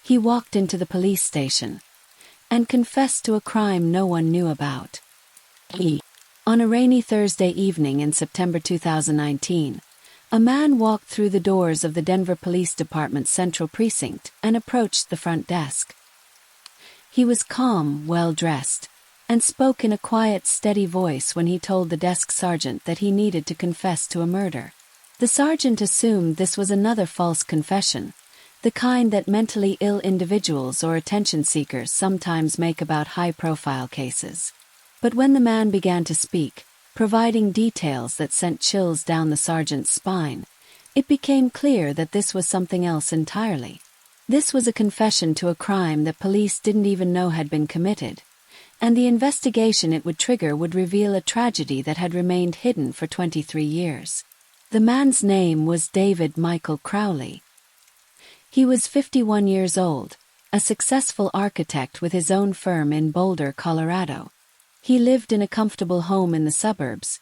He walked into the police station and confessed to a crime no one knew about. On a rainy Thursday evening in September 2019, a man walked through the doors of the Denver Police Department's Central Precinct and approached the front desk. He was calm, well-dressed, and spoke in a quiet, steady voice when he told the desk sergeant that he needed to confess to a murder. The sergeant assumed this was another false confession, the kind that mentally ill individuals or attention seekers sometimes make about high-profile cases. But when the man began to speak, providing details that sent chills down the sergeant's spine, it became clear that this was something else entirely. This was a confession to a crime that police didn't even know had been committed, and the investigation it would trigger would reveal a tragedy that had remained hidden for 23 years. The man's name was David Michael Crowley. He was 51 years old, a successful architect with his own firm in Boulder, Colorado. He lived in a comfortable home in the suburbs,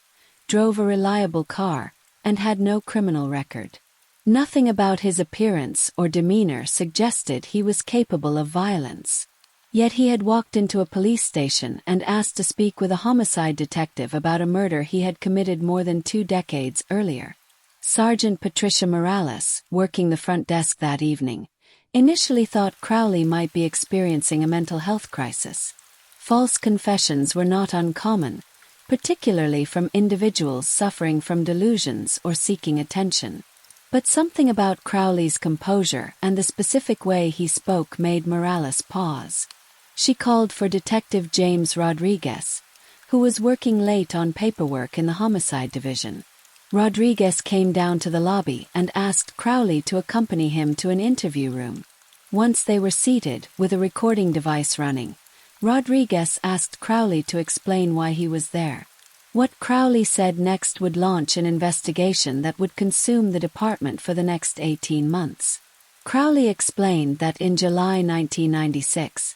drove a reliable car, and had no criminal record. Nothing about his appearance or demeanor suggested he was capable of violence. Yet he had walked into a police station and asked to speak with a homicide detective about a murder he had committed more than 2 decades earlier. Sergeant Patricia Morales, working the front desk that evening, initially thought Crowley might be experiencing a mental health crisis. False confessions were not uncommon, particularly from individuals suffering from delusions or seeking attention. But something about Crowley's composure and the specific way he spoke made Morales pause. She called for Detective James Rodriguez, who was working late on paperwork in the homicide division. Rodriguez came down to the lobby and asked Crowley to accompany him to an interview room. Once they were seated, with a recording device running, Rodriguez asked Crowley to explain why he was there. What Crowley said next would launch an investigation that would consume the department for the next 18 months. Crowley explained that in July 1996,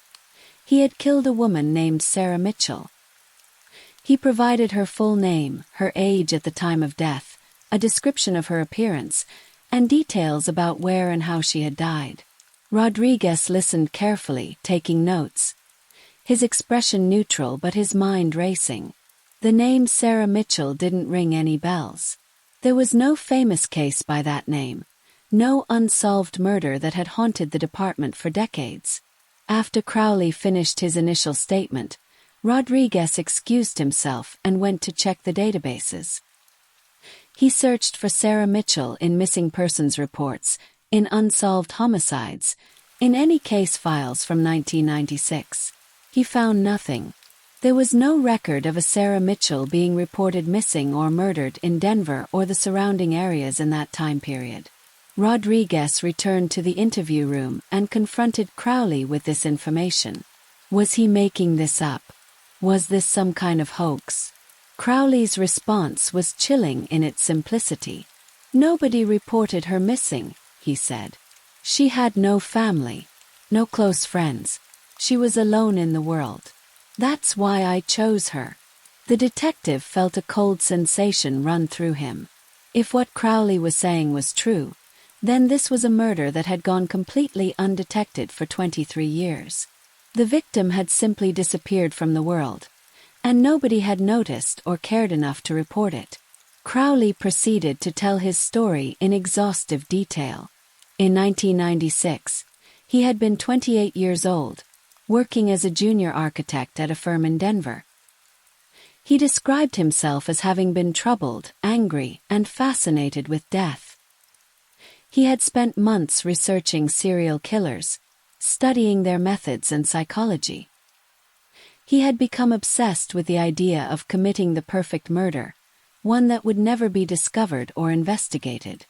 he had killed a woman named Sarah Mitchell. He provided her full name, her age at the time of death, a description of her appearance, and details about where and how she had died. Rodriguez listened carefully, taking notes, his expression neutral but his mind racing. The name Sarah Mitchell didn't ring any bells. There was no famous case by that name, no unsolved murder that had haunted the department for decades. After Crowley finished his initial statement, Rodriguez excused himself and went to check the databases. He searched for Sarah Mitchell in missing persons reports, in unsolved homicides, in any case files from 1996. He found nothing. There was no record of a Sarah Mitchell being reported missing or murdered in Denver or the surrounding areas in that time period. Rodriguez returned to the interview room and confronted Crowley with this information. Was he making this up? Was this some kind of hoax? Crowley's response was chilling in its simplicity. Nobody reported her missing, he said. She had no family, no close friends. She was alone in the world. That's why I chose her. The detective felt a cold sensation run through him. If what Crowley was saying was true, then this was a murder that had gone completely undetected for 23 years. The victim had simply disappeared from the world, and nobody had noticed or cared enough to report it. Crowley proceeded to tell his story in exhaustive detail. In 1996, he had been 28 years old, working as a junior architect at a firm in Denver. He described himself as having been troubled, angry, and fascinated with death. He had spent months researching serial killers, studying their methods and psychology. He had become obsessed with the idea of committing the perfect murder, one that would never be discovered or investigated.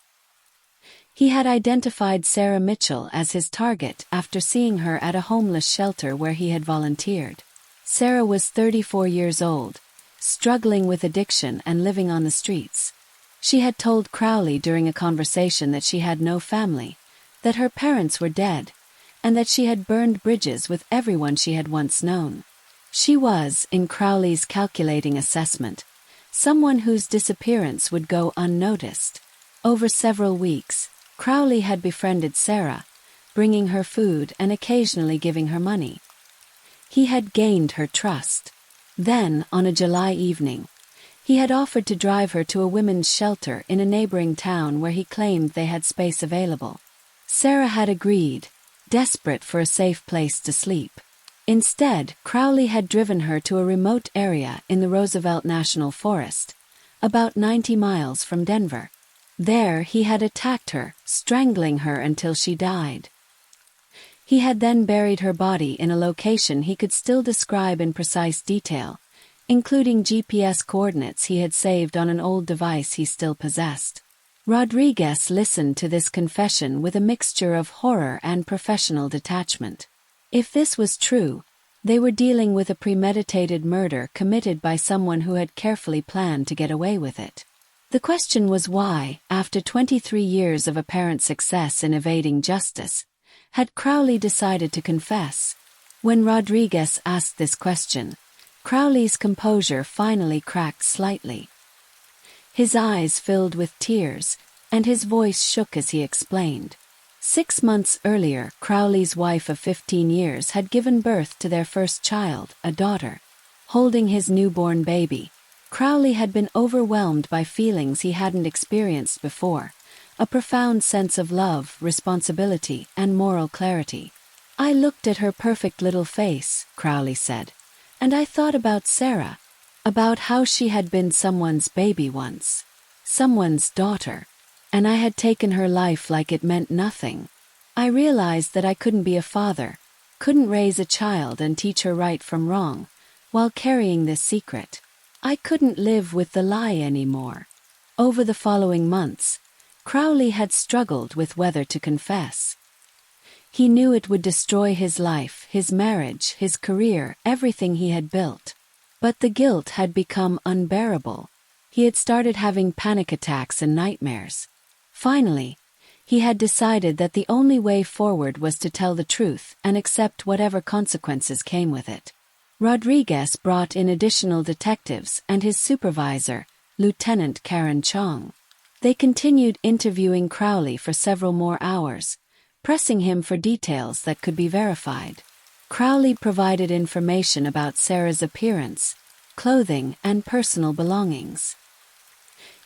He had identified Sarah Mitchell as his target after seeing her at a homeless shelter where he had volunteered. Sarah was 34 years old, struggling with addiction and living on the streets. She had told Crowley during a conversation that she had no family, that her parents were dead, and that she had burned bridges with everyone she had once known. She was, in Crowley's calculating assessment, someone whose disappearance would go unnoticed. Over several weeks, Crowley had befriended Sarah, bringing her food and occasionally giving her money. He had gained her trust. Then, on a July evening, he had offered to drive her to a women's shelter in a neighboring town where he claimed they had space available. Sarah had agreed, desperate for a safe place to sleep. Instead, Crowley had driven her to a remote area in the Roosevelt National Forest, about 90 miles from Denver. There, he had attacked her, strangling her until she died. He had then buried her body in a location he could still describe in precise detail, including GPS coordinates he had saved on an old device he still possessed. Rodriguez listened to this confession with a mixture of horror and professional detachment. If this was true, they were dealing with a premeditated murder committed by someone who had carefully planned to get away with it. The question was why, after 23 years of apparent success in evading justice, had Crowley decided to confess? When Rodriguez asked this question, Crowley's composure finally cracked slightly. His eyes filled with tears, and his voice shook as he explained. 6 months earlier, Crowley's wife of 15 years had given birth to their first child, a daughter. Holding his newborn baby, Crowley had been overwhelmed by feelings he hadn't experienced before, a profound sense of love, responsibility, and moral clarity. "I looked at her perfect little face," Crowley said, "and I thought about Sarah, about how she had been someone's baby once, someone's daughter, and I had taken her life like it meant nothing. I realized that I couldn't be a father, couldn't raise a child and teach her right from wrong, while carrying this secret. I couldn't live with the lie anymore." Over the following months, Crowley had struggled with whether to confess. He knew it would destroy his life, his marriage, his career, everything he had built. But the guilt had become unbearable. He had started having panic attacks and nightmares. Finally, he had decided that the only way forward was to tell the truth and accept whatever consequences came with it. Rodriguez brought in additional detectives and his supervisor, Lieutenant Karen Chong. They continued interviewing Crowley for several more hours, pressing him for details that could be verified. Crowley provided information about Sarah's appearance, clothing, and personal belongings.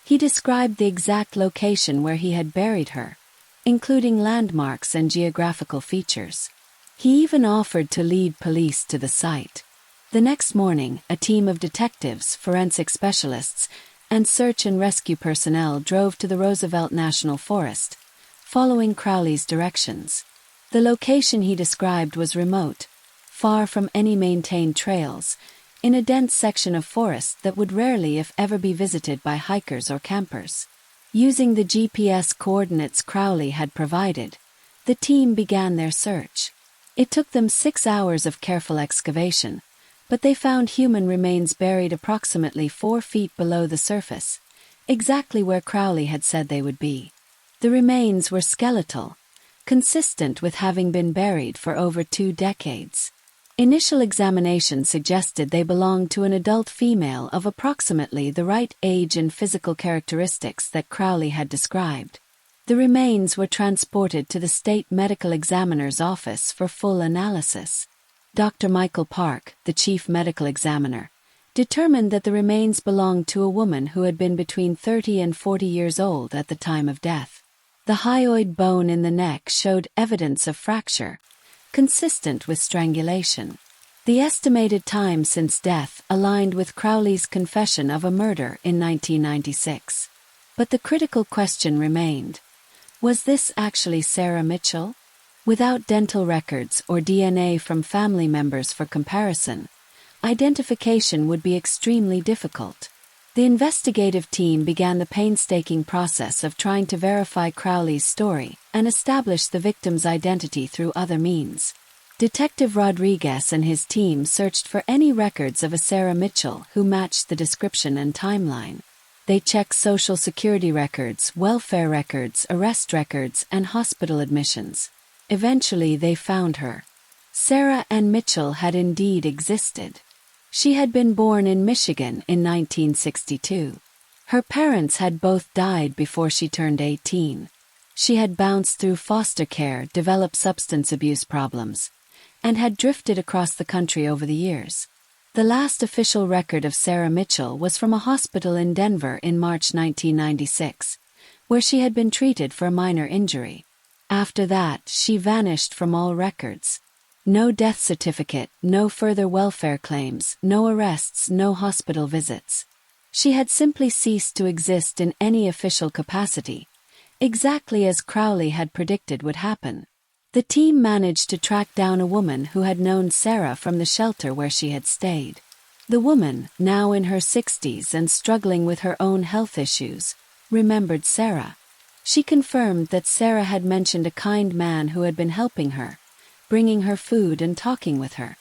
He described the exact location where he had buried her, including landmarks and geographical features. He even offered to lead police to the site. The next morning, a team of detectives, forensic specialists, and search and rescue personnel drove to the Roosevelt National Forest, following Crowley's directions. The location he described was remote, far from any maintained trails, in a dense section of forest that would rarely if ever be visited by hikers or campers. Using the GPS coordinates Crowley had provided, the team began their search. It took them 6 hours of careful excavation, but they found human remains buried approximately 4 feet below the surface, exactly where Crowley had said they would be. The remains were skeletal, consistent with having been buried for over 2 decades. Initial examination suggested they belonged to an adult female of approximately the right age and physical characteristics that Crowley had described. The remains were transported to the state medical examiner's office for full analysis. Dr. Michael Park, the chief medical examiner, determined that the remains belonged to a woman who had been between 30 and 40 years old at the time of death. The hyoid bone in the neck showed evidence of fracture, consistent with strangulation. The estimated time since death aligned with Crowley's confession of a murder in 1996. But the critical question remained: was this actually Sarah Mitchell? Without dental records or DNA from family members for comparison, identification would be extremely difficult. The investigative team began the painstaking process of trying to verify Crowley's story and establish the victim's identity through other means. Detective Rodriguez and his team searched for any records of a Sarah Mitchell who matched the description and timeline. They checked social security records, welfare records, arrest records, and hospital admissions. Eventually they found her. Sarah Ann Mitchell had indeed existed. She had been born in Michigan in 1962. Her parents had both died before she turned 18. She had bounced through foster care, developed substance abuse problems, and had drifted across the country over the years. The last official record of Sarah Mitchell was from a hospital in Denver in March 1996, where she had been treated for a minor injury. After that, she vanished from all records. No death certificate, no further welfare claims, no arrests, no hospital visits. She had simply ceased to exist in any official capacity, exactly as Crowley had predicted would happen. The team managed to track down a woman who had known Sarah from the shelter where she had stayed. The woman, now in her 60s and struggling with her own health issues, remembered Sarah. She confirmed that Sarah had mentioned a kind man who had been helping her, bringing her food and talking with her.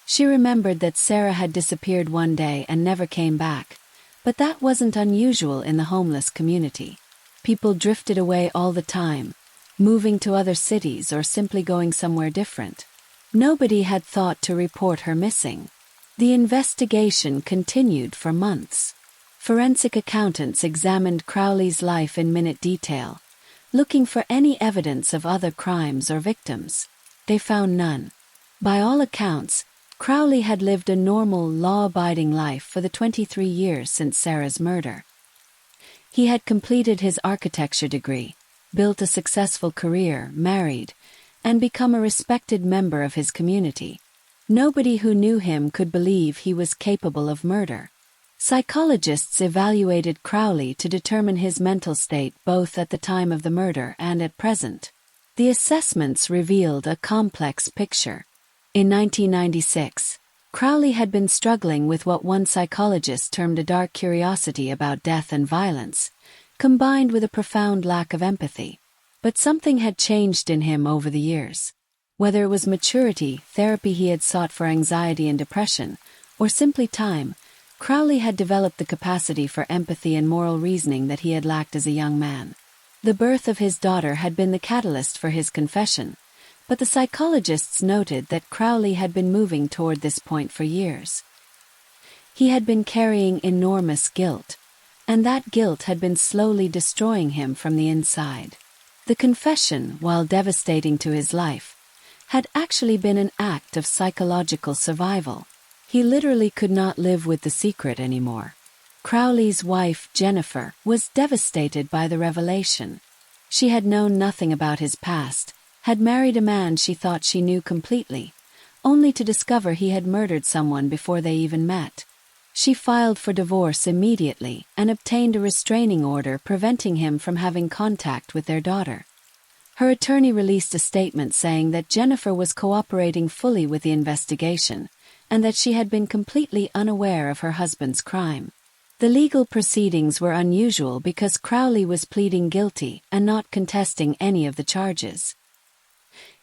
She remembered that Sarah had disappeared one day and never came back, but that wasn't unusual in the homeless community. People drifted away all the time, moving to other cities or simply going somewhere different. Nobody had thought to report her missing. The investigation continued for months. Forensic accountants examined Crowley's life in minute detail, looking for any evidence of other crimes or victims. They found none. By all accounts, Crowley had lived a normal, law-abiding life for the 23 years since Sarah's murder. He had completed his architecture degree, built a successful career, married, and become a respected member of his community. Nobody who knew him could believe he was capable of murder. Psychologists evaluated Crowley to determine his mental state both at the time of the murder and at present. The assessments revealed a complex picture. In 1996, Crowley had been struggling with what one psychologist termed a dark curiosity about death and violence, combined with a profound lack of empathy. But something had changed in him over the years. Whether it was maturity, therapy he had sought for anxiety and depression, or simply time, Crowley had developed the capacity for empathy and moral reasoning that he had lacked as a young man. The birth of his daughter had been the catalyst for his confession, but the psychologists noted that Crowley had been moving toward this point for years. He had been carrying enormous guilt, and that guilt had been slowly destroying him from the inside. The confession, while devastating to his life, had actually been an act of psychological survival. He literally could not live with the secret anymore. Crowley's wife, Jennifer, was devastated by the revelation. She had known nothing about his past, had married a man she thought she knew completely, only to discover he had murdered someone before they even met. She filed for divorce immediately and obtained a restraining order preventing him from having contact with their daughter. Her attorney released a statement saying that Jennifer was cooperating fully with the investigation and that she had been completely unaware of her husband's crime. The legal proceedings were unusual because Crowley was pleading guilty and not contesting any of the charges.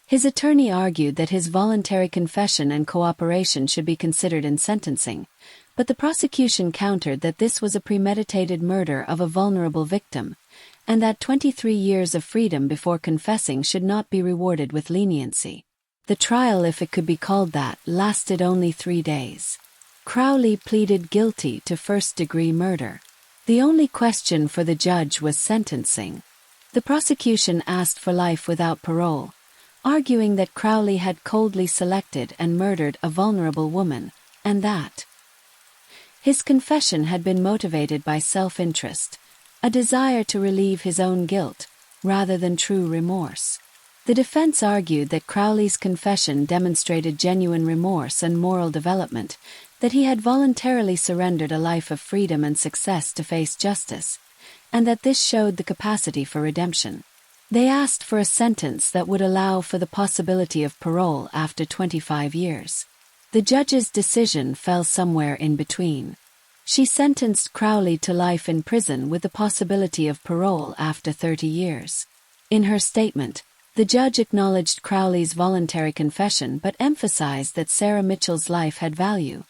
His attorney argued that his voluntary confession and cooperation should be considered in sentencing, but the prosecution countered that this was a premeditated murder of a vulnerable victim, and that 23 years of freedom before confessing should not be rewarded with leniency. The trial, if it could be called that, lasted only 3 days. Crowley pleaded guilty to first-degree murder. The only question for the judge was sentencing. The prosecution asked for life without parole, arguing that Crowley had coldly selected and murdered a vulnerable woman, and that his confession had been motivated by self-interest, a desire to relieve his own guilt, rather than true remorse. The defense argued that Crowley's confession demonstrated genuine remorse and moral development, that he had voluntarily surrendered a life of freedom and success to face justice, and that this showed the capacity for redemption. They asked for a sentence that would allow for the possibility of parole after 25 years. The judge's decision fell somewhere in between. She sentenced Crowley to life in prison with the possibility of parole after 30 years. In her statement, the judge acknowledged Crowley's voluntary confession but emphasized that Sarah Mitchell's life had value,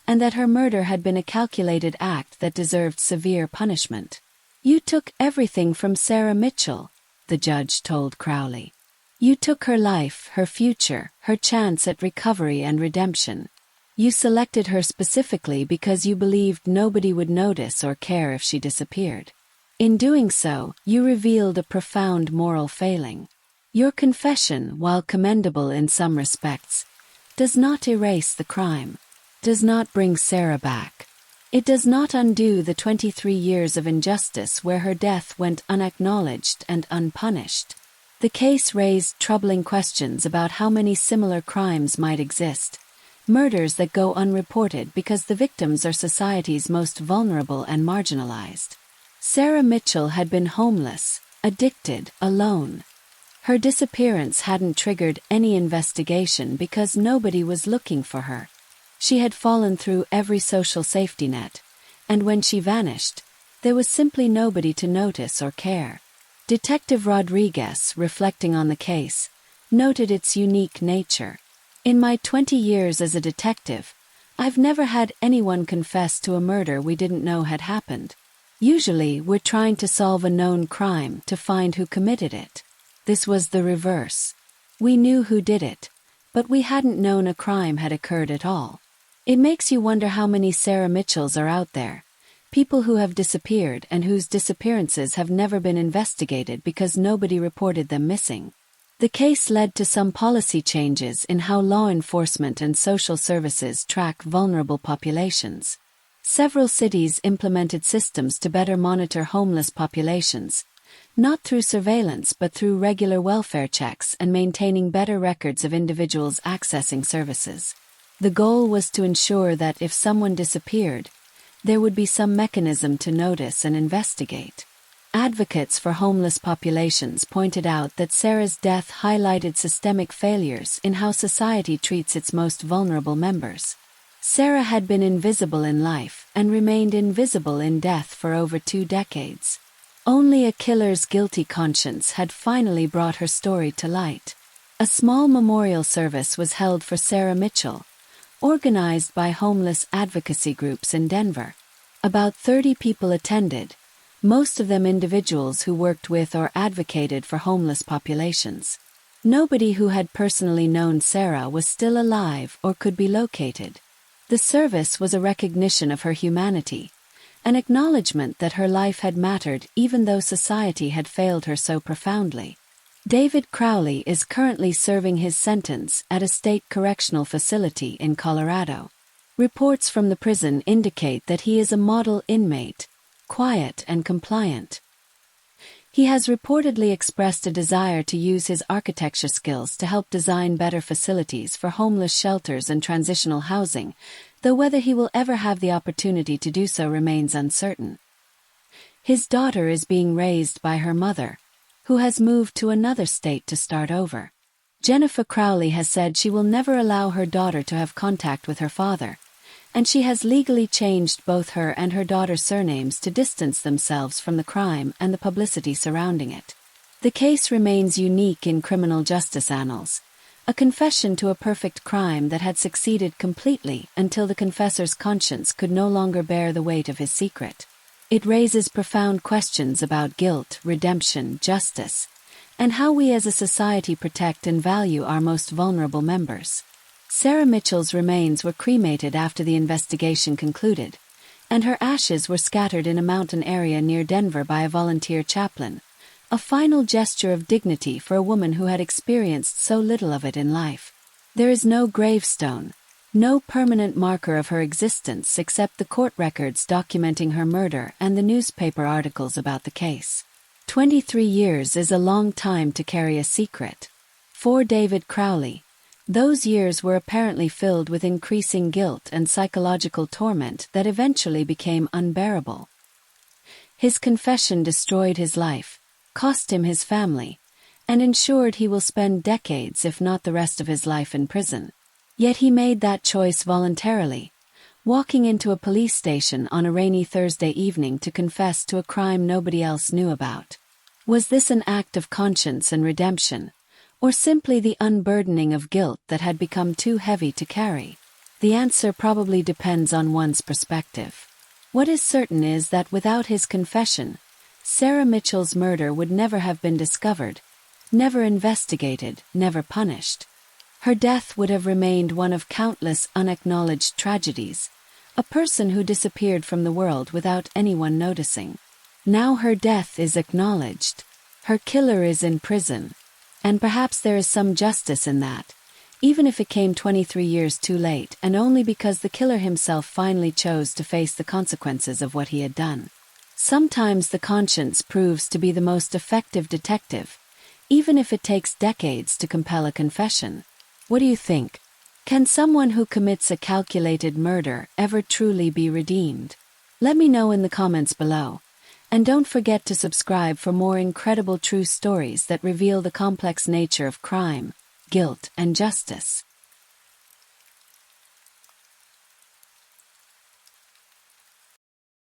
and that her murder had been a calculated act that deserved severe punishment. "You took everything from Sarah Mitchell," the judge told Crowley. "You took her life, her future, her chance at recovery and redemption. You selected her specifically because you believed nobody would notice or care if she disappeared. In doing so, you revealed a profound moral failing. Your confession, while commendable in some respects, does not erase the crime, does not bring Sarah back. It does not undo the 23 years of injustice where her death went unacknowledged and unpunished. The case raised troubling questions about how many similar crimes might exist, murders that go unreported because the victims are society's most vulnerable and marginalized. Sarah Mitchell had been homeless, addicted, alone. Her disappearance hadn't triggered any investigation because nobody was looking for her. She had fallen through every social safety net, and when she vanished, there was simply nobody to notice or care. Detective Rodriguez, reflecting on the case, noted its unique nature. In my 20 years as a detective, I've never had anyone confess to a murder we didn't know had happened. Usually, we're trying to solve a known crime to find who committed it. This was the reverse. We knew who did it, but we hadn't known a crime had occurred at all. It makes you wonder how many Sarah Mitchells are out there, people who have disappeared and whose disappearances have never been investigated because nobody reported them missing. The case led to some policy changes in how law enforcement and social services track vulnerable populations. Several cities implemented systems to better monitor homeless populations, not through surveillance but through regular welfare checks and maintaining better records of individuals accessing services. The goal was to ensure that if someone disappeared, there would be some mechanism to notice and investigate. Advocates for homeless populations pointed out that Sarah's death highlighted systemic failures in how society treats its most vulnerable members. Sarah had been invisible in life and remained invisible in death for over 2 decades. Only a killer's guilty conscience had finally brought her story to light. A small memorial service was held for Sarah Mitchell, organized by homeless advocacy groups in Denver. About 30 people attended, most of them individuals who worked with or advocated for homeless populations. Nobody who had personally known Sarah was still alive or could be located. The service was a recognition of her humanity, an acknowledgement that her life had mattered even though society had failed her so profoundly. David Crowley is currently serving his sentence at a state correctional facility in Colorado. Reports from the prison indicate that he is a model inmate, quiet and compliant. He has reportedly expressed a desire to use his architecture skills to help design better facilities for homeless shelters and transitional housing, though whether he will ever have the opportunity to do so remains uncertain. His daughter is being raised by her mother, who has moved to another state to start over. Jennifer Crowley has said she will never allow her daughter to have contact with her father, and she has legally changed both her and her daughter's surnames to distance themselves from the crime and the publicity surrounding it. The case remains unique in criminal justice annals, a confession to a perfect crime that had succeeded completely until the confessor's conscience could no longer bear the weight of his secret. It raises profound questions about guilt, redemption, justice, and how we as a society protect and value our most vulnerable members. Sarah Mitchell's remains were cremated after the investigation concluded, and her ashes were scattered in a mountain area near Denver by a volunteer chaplain, a final gesture of dignity for a woman who had experienced so little of it in life. There is no gravestone, no permanent marker of her existence except the court records documenting her murder and the newspaper articles about the case. 23 years is a long time to carry a secret. For David Crowley, those years were apparently filled with increasing guilt and psychological torment that eventually became unbearable. His confession destroyed his life, cost him his family, and ensured he will spend decades if not the rest of his life in prison. Yet he made that choice voluntarily, walking into a police station on a rainy Thursday evening to confess to a crime nobody else knew about. Was this an act of conscience and redemption, or simply the unburdening of guilt that had become too heavy to carry? The answer probably depends on one's perspective. What is certain is that without his confession, Sarah Mitchell's murder would never have been discovered, never investigated, never punished. Her death would have remained one of countless unacknowledged tragedies, a person who disappeared from the world without anyone noticing. Now her death is acknowledged. Her killer is in prison. And perhaps there is some justice in that, even if it came 23 years too late and only because the killer himself finally chose to face the consequences of what he had done. Sometimes the conscience proves to be the most effective detective, even if it takes decades to compel a confession. What do you think? Can someone who commits a calculated murder ever truly be redeemed? Let me know in the comments below. And don't forget to subscribe for more incredible true stories that reveal the complex nature of crime, guilt, and justice.